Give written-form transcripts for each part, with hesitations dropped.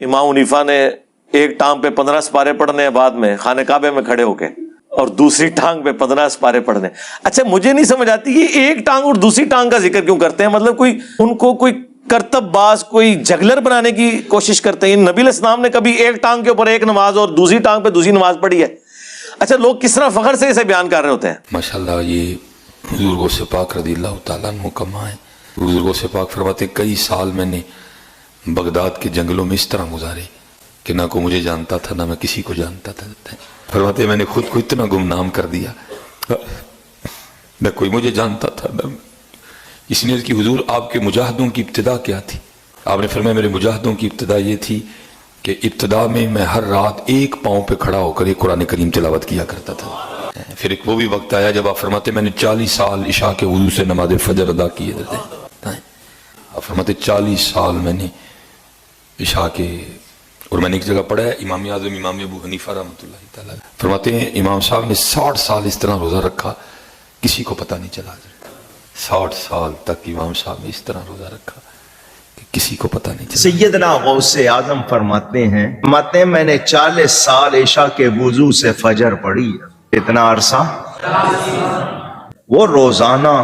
امام حنیفہ نے ایک ٹانگ پہ 15 سپارے پڑھنے ہیں بعد میں خانہ کعبے میں کھڑے ہو کے، اور دوسری ٹانگ پہ 15 سپارے پڑھنے۔ اچھا مجھے نہیں سمجھ آتی یہ ایک ٹانگ اور دوسری ٹانگ کا ذکر کیوں کرتے ہیں؟ مطلب کوئی ان کو کوئی کرتب باز، کوئی جگلر بنانے کی کوشش کرتے ہیں؟ نبی علیہ السلام نے کبھی ایک ٹانگ کے اوپر ایک نماز اور دوسری ٹانگ پہ دوسری نماز پڑھی ہے؟ اچھا لوگ کس طرح فخر سے اسے بیان کر رہے ہوتے ہیں۔ ماشاءاللہ یہ حضور غوث پاک رضی اللہ تعالیٰ عنہ کا ماں ہے۔ حضور غوث پاک فرماتے کئی سال میں نے بغداد کے جنگلوں میں اس طرح گزارے کہ نہ کوئی مجھے جانتا تھا نہ میں کسی کو جانتا تھا۔ فرماتے میں نے خود کو اتنا گمنام کر دیا، نہ کوئی مجھے جانتا تھا نہ اس نے کہ حضور آپ کے مجاہدوں کی ابتدا کیا تھی؟ آپ نے فرمایا میرے مجاہدوں کی ابتدا یہ تھی کہ ابتدا میں ہر رات ایک پاؤں پہ کھڑا ہو کر ایک قرآن کریم تلاوت کیا کرتا تھا۔ پھر ایک وہ بھی وقت آیا جب آپ فرماتے میں نے 40 سال عشاء کے وضو سے نماز فجر ادا کیے تھے۔ آپ فرماتے 40 سال میں نے عشاء کے، اور میں نے ایک جگہ پڑھا ہے امام اعظم امام ابو حنیفہ رحمۃ اللہ تعالیٰ فرماتے ہیں امام صاحب نے 60 سال اس طرح روزہ رکھا، کسی کو پتہ نہیں چلا۔ 60 سال تک امام صاحب نے اس طرح روزہ رکھا کہ کسی کو پتہ نہیں چلا۔ سیدنا غوث اعظم فرماتے ہیں میں نے 40 سال عشاء کے وضو سے فجر پڑھی ہے۔ اتنا عرصہ وہ روزانہ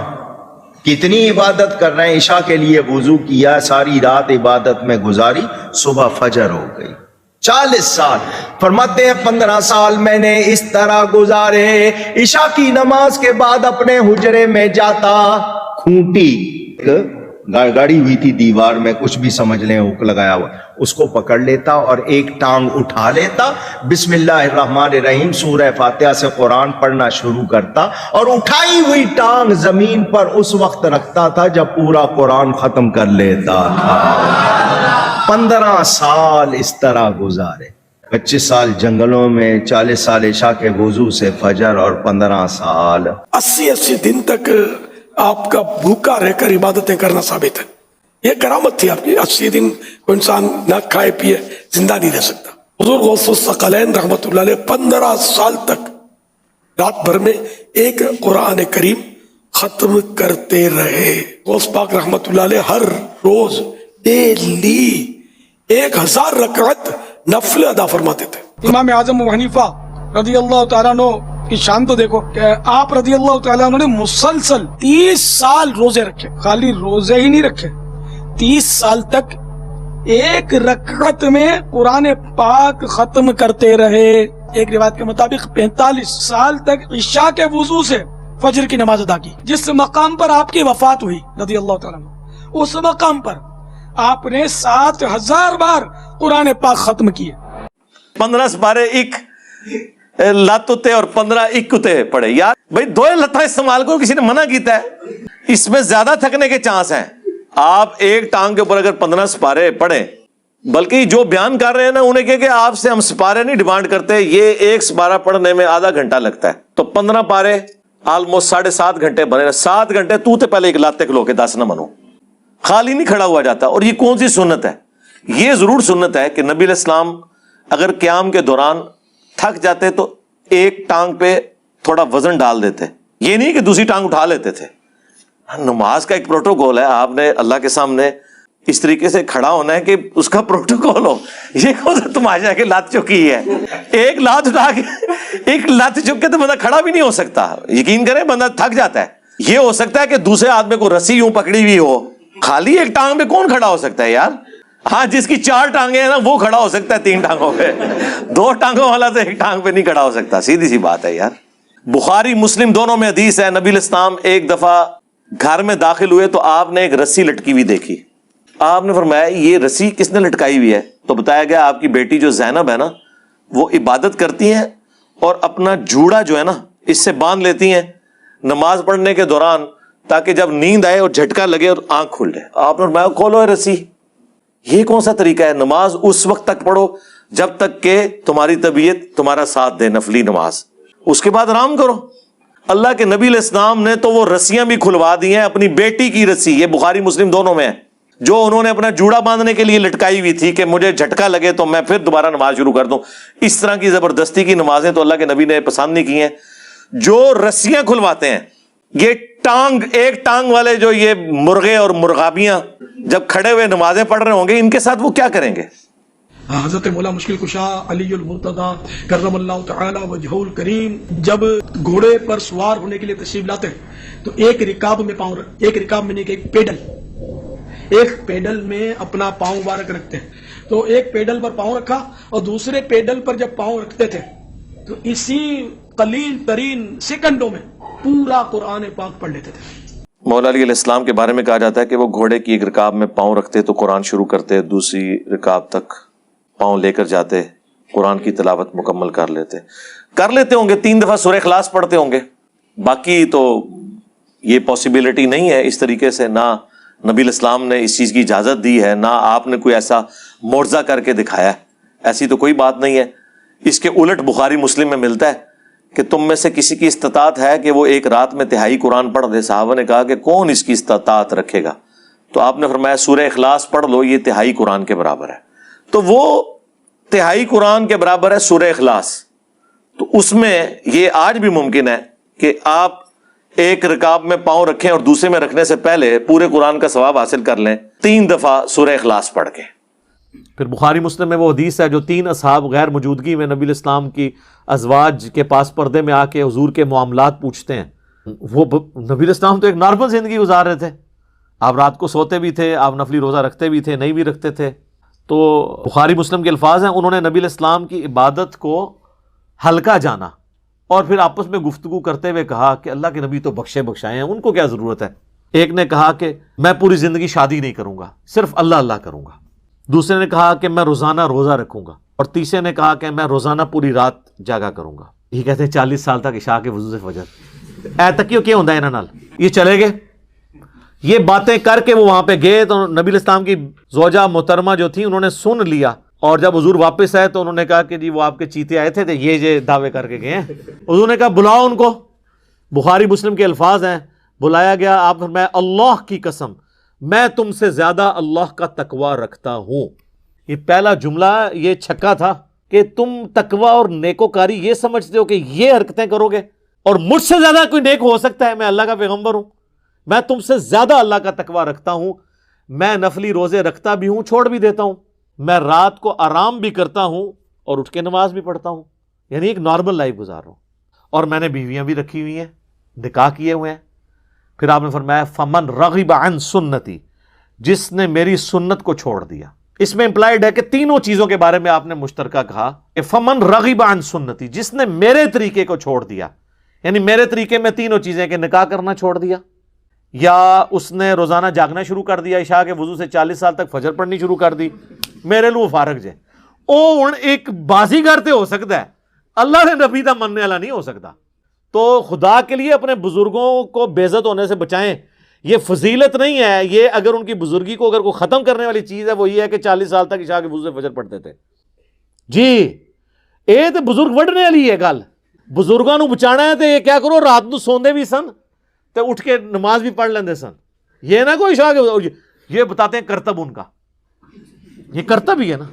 کتنی عبادت کر رہے ہیں، عشاء کے لیے وضو کیا، ساری رات عبادت میں گزاری، صبح فجر ہو گئی۔ 40 سال فرماتے ہیں 15 سال میں نے اس طرح گزارے، عشاء کی نماز کے بعد اپنے حجرے میں جاتا، کھونٹی گاڑی ہوئی تھی دیوار میں، کچھ بھی سمجھ لیں، ہک لگایا ہوا، اس کو پکڑ لیتا اور ایک ٹانگ اٹھا لیتا، بسم اللہ الرحمن الرحیم سورہ فاتحہ سے قرآن پڑھنا شروع کرتا، اور اٹھائی ہوئی ٹانگ زمین پر اس وقت رکھتا تھا جب پورا قرآن ختم کر لیتا تھا۔ 15 سال اس طرح گزارے، 25 سال جنگلوں میں، 40 سال عشاء کے وضو سے فجر، اور 15 سال 80 دن تک آپ کا بھوکا رہ کر عبادتیں کرنا ثابت ہے۔ یہ کرامت تھی آپ کی۔ 80 دن کوئی انسان نہ کھائے پیے زندہ نہیں رہ سکتا۔ حضور غوث الثقلین رحمۃ اللہ علیہ 15 سال تک رات بھر میں ایک قرآن کریم ختم کرتے رہے۔ غوث پاک رحمۃ اللہ علیہ ہر روز ڈیلی 1000 رکعت نفل ادا فرماتے تھے۔ امام اعظم ابو حنیفہ رضی اللہ تعالیٰ عنہ کی شان تو دیکھو کہ آپ رضی اللہ تعالیٰ عنہ نے مسلسل 30 سال روزے رکھے، خالی روزے ہی نہیں رکھے، 30 سال تک ایک رکعت میں قرآن پاک ختم کرتے رہے۔ ایک روایت کے مطابق 45 سال تک عشاء کے وضو سے فجر کی نماز ادا کی۔ جس مقام پر آپ کی وفات ہوئی رضی اللہ تعالیٰ عنہ، اس مقام پر آپ نے 7000 بار قرآن پاک ختم کیے۔ 15 سپارے ایک لت اتے اور 15 ایک اتے پڑے۔ یار بھائی 2 لتاں استعمال کرو، کسی نے منع کیتا ہے؟ اس میں زیادہ تھکنے کے چانس ہیں۔ آپ ایک ٹانگ کے اوپر اگر 15 سپارے پڑھیں، بلکہ جو بیان کر رہے ہیں نا انہیں کہ آپ سے ہم سپارے نہیں ڈیمانڈ کرتے، یہ ایک سپارہ پڑھنے میں آدھا گھنٹہ لگتا ہے، تو 15 پارے آلموسٹ 7.5 گھنٹے بنے۔ 7 گھنٹے تو پہلے ایک لاتے کھلو کے 10 نہ منو، خالی نہیں کھڑا ہوا جاتا۔ اور یہ کون سی سنت ہے؟ یہ ضرور سنت ہے کہ نبی علیہ السلام اگر قیام کے دوران تھک جاتے تو ایک ٹانگ پہ تھوڑا وزن ڈال دیتے، یہ نہیں کہ دوسری ٹانگ اٹھا لیتے تھے۔ نماز کا ایک پروٹوکول ہے، آپ نے اللہ کے سامنے اس طریقے سے کھڑا ہونا ہے کہ اس کا پروٹوکول ہو۔ یہ کون سا تماشا کہ لات چکی ہے؟ ایک لات اٹھا کے، ایک لات چک کے تو بندہ کھڑا بھی نہیں ہو سکتا۔ یقین کریں بندہ تھک جاتا ہے۔ یہ ہو سکتا ہے کہ دوسرے آدمی کو رسی یوں پکڑی ہوئی ہو، خالی ایک ٹانگ پہ کون کھڑا ہو سکتا ہے یار؟ ہاں جس کی 4 ٹانگیں ہیں نا وہ کھڑا ہو سکتا ہے 3 ٹانگوں پہ، 2 ٹانگوں والا تو ایک ٹانگ پہ نہیں کھڑا ہو سکتا۔ سیدھی سی بات ہے یار۔ بخاری مسلم دونوں میں حدیث ہے، نبی علیہ السلام ایک دفعہ گھر میں داخل ہوئے تو آپ نے ایک رسی لٹکی ہوئی دیکھی۔ آپ نے فرمایا یہ رسی کس نے لٹکائی ہوئی ہے؟ تو بتایا گیا آپ کی بیٹی جو زینب ہے نا وہ عبادت کرتی ہیں اور اپنا جوڑا جو ہے نا اس سے باندھ لیتی ہیں نماز پڑھنے کے دوران، تاکہ جب نیند آئے اور جھٹکا لگے اور آنکھ کھل جائے۔ آپ نے فرمایا کھولو ہے رسی۔ یہ کون سا طریقہ ہے؟ نماز اس وقت تک پڑھو جب تک کہ تمہاری طبیعت تمہارا ساتھ دے، نفلی نماز، اس کے بعد آرام کرو۔ اللہ کے نبی علیہ السلام نے تو وہ رسیاں بھی کھلوا دی ہیں، اپنی بیٹی کی رسی، یہ بخاری مسلم دونوں میں ہے، جو انہوں نے اپنا جوڑا باندھنے کے لیے لٹکائی ہوئی تھی کہ مجھے جھٹکا لگے تو میں پھر دوبارہ نماز شروع کر دوں۔ اس طرح کی زبردستی کی نمازیں تو اللہ کے نبی نے پسند نہیں کی ہیں۔ جو رسیاں کھلواتے ہیں، یہ ایک ٹانگ والے جو یہ مرغے اور مرغابیاں جب کھڑے ہوئے نمازیں پڑھ رہے ہوں گے، ان کے ساتھ وہ کیا کریں گے؟ حضرت مولا مشکل کشا علی المرتضی کرم اللہ تعالی وجہہ الکریم جب گھوڑے پر سوار ہونے کے لیے تشریف لاتے ہیں تو ایک رکاب میں نہیں کہ ایک پیڈل میں اپنا پاؤں مبارک رکھتے ہیں. تو ایک پیڈل پر پاؤں رکھا اور دوسرے پیڈل پر جب پاؤں رکھتے تھے تو اسی قلیل ترین سیکنڈوں میں پورا قرآن پاک پڑھ لیتے تھے. مولا علی علیہ السلام کے بارے میں کہا جاتا ہے کہ وہ گھوڑے کی ایک رکاب میں پاؤں رکھتے تو قرآن شروع کرتے, دوسری رکاب تک پاؤں لے کر جاتے, قرآن کی تلاوت مکمل کر لیتے ہوں گے. 3 دفعہ سورہ اخلاص پڑھتے ہوں گے. باقی تو یہ پاسبلٹی نہیں ہے اس طریقے سے, نہ نبی الاسلام نے اس چیز کی اجازت دی ہے, نہ آپ نے کوئی ایسا معجزہ کر کے دکھایا ہے. ایسی تو کوئی بات نہیں ہے. اس کے الٹ بخاری مسلم میں ملتا ہے کہ تم میں سے کسی کی استطاعت ہے کہ وہ ایک رات میں تہائی قرآن پڑھ دے. صحابہ نے کہا کہ کون اس کی استطاعت رکھے گا؟ تو آپ نے فرمایا سورہ اخلاص پڑھ لو, یہ تہائی قرآن کے برابر ہے. تو وہ تہائی قرآن کے برابر ہے سورہ اخلاص. تو اس میں یہ آج بھی ممکن ہے کہ آپ ایک رکاب میں پاؤں رکھیں اور دوسرے میں رکھنے سے پہلے پورے قرآن کا ثواب حاصل کر لیں 3 دفعہ سورہ اخلاص پڑھ کے. پھر بخاری مسلم میں وہ حدیث ہے جو 3 اصحاب غیر موجودگی میں نبی الاسلام کی ازواج کے پاس پردے میں آ کے حضور کے معاملات پوچھتے ہیں. وہ نبی الاسلام تو ایک نارمل زندگی گزار رہے تھے, آپ رات کو سوتے بھی تھے, آپ نفلی روزہ رکھتے بھی تھے, نہیں بھی رکھتے تھے. تو بخاری مسلم کے الفاظ ہیں, انہوں نے نبی الاسلام کی عبادت کو ہلکا جانا اور پھر آپس میں گفتگو کرتے ہوئے کہا کہ اللہ کے نبی تو بخشے بخشائے ہیں, ان کو کیا ضرورت ہے. ایک نے کہا کہ میں پوری زندگی شادی نہیں کروں گا, صرف اللہ اللہ کروں گا. دوسرے نے کہا کہ میں روزانہ روزہ رکھوں گا, اور تیسرے نے کہا کہ میں روزانہ پوری رات جاگا کروں گا. یہ کہتے ہیں 40 سال تک عشاء کے وضو سے فجر اے تکیو کیا ہوتا ہے انہاں نال. یہ چلے گئے, یہ باتیں کر کے وہ وہاں پہ گئے تو نبی الاسلام کی زوجہ محترمہ جو تھی انہوں نے سن لیا, اور جب حضور واپس آئے تو انہوں نے کہا کہ جی وہ آپ کے چیتے آئے تھے یہ دعوے کر کے گئے ہیں. حضور نے کہا بلاؤ ان کو. بخاری مسلم کے الفاظ ہیں, بلایا گیا, آپ فرمایا اللہ کی قسم میں تم سے زیادہ اللہ کا تقوی رکھتا ہوں. یہ پہلا جملہ یہ چھکا تھا کہ تم تقوی اور نیکوکاری یہ سمجھتے ہو کہ یہ حرکتیں کرو گے اور مجھ سے زیادہ کوئی نیک ہو سکتا ہے؟ میں اللہ کا پیغمبر ہوں, میں تم سے زیادہ اللہ کا تقوی رکھتا ہوں. میں نفلی روزے رکھتا بھی ہوں, چھوڑ بھی دیتا ہوں. میں رات کو آرام بھی کرتا ہوں اور اٹھ کے نماز بھی پڑھتا ہوں. یعنی ایک نارمل لائف گزار رہا ہوں. اور میں نے بیویاں بھی رکھی ہوئی ہیں, نکاح کیے ہوئے ہیں. پھر آپ نے فرمایا فمن رغب عن سنتی, جس نے میری سنت کو چھوڑ دیا. اس میں امپلائڈ ہے کہ تینوں چیزوں کے بارے میں آپ نے مشترکہ کہا کہ فمن رغب عن سنتی, جس نے میرے طریقے کو چھوڑ دیا. یعنی میرے طریقے میں تینوں چیزیں کہ نکاح کرنا چھوڑ دیا, یا اس نے روزانہ جاگنا شروع کر دیا, عشاء کے وضو سے 40 سال تک فجر پڑھنی شروع کر دی, میرے لو فارغ جے. او ایک بازیگر تے ہو سکتا ہے, اللہ نے نبی دا مننے والا نہیں ہو سکتا. تو خدا کے لیے اپنے بزرگوں کو بے عزت ہونے سے بچائیں. یہ فضیلت نہیں ہے, یہ اگر ان کی بزرگی کو اگر کوئی ختم کرنے والی چیز ہے وہ یہ ہے کہ 40 سال تک عشاء کے وضو سے فجر پڑھتے تھے. جی اے تے بزرگ وڈنے والی ہے گل, بزرگاں نو بچانا ہے تے یہ کیا کرو رات نو سوندے بھی سن تے اٹھ کے نماز بھی پڑھ لیندے سن. یہ نہ کوئی عشاء کے, یہ بتاتے ہیں کرتب ان کا, یہ کرتب ہی ہے نا.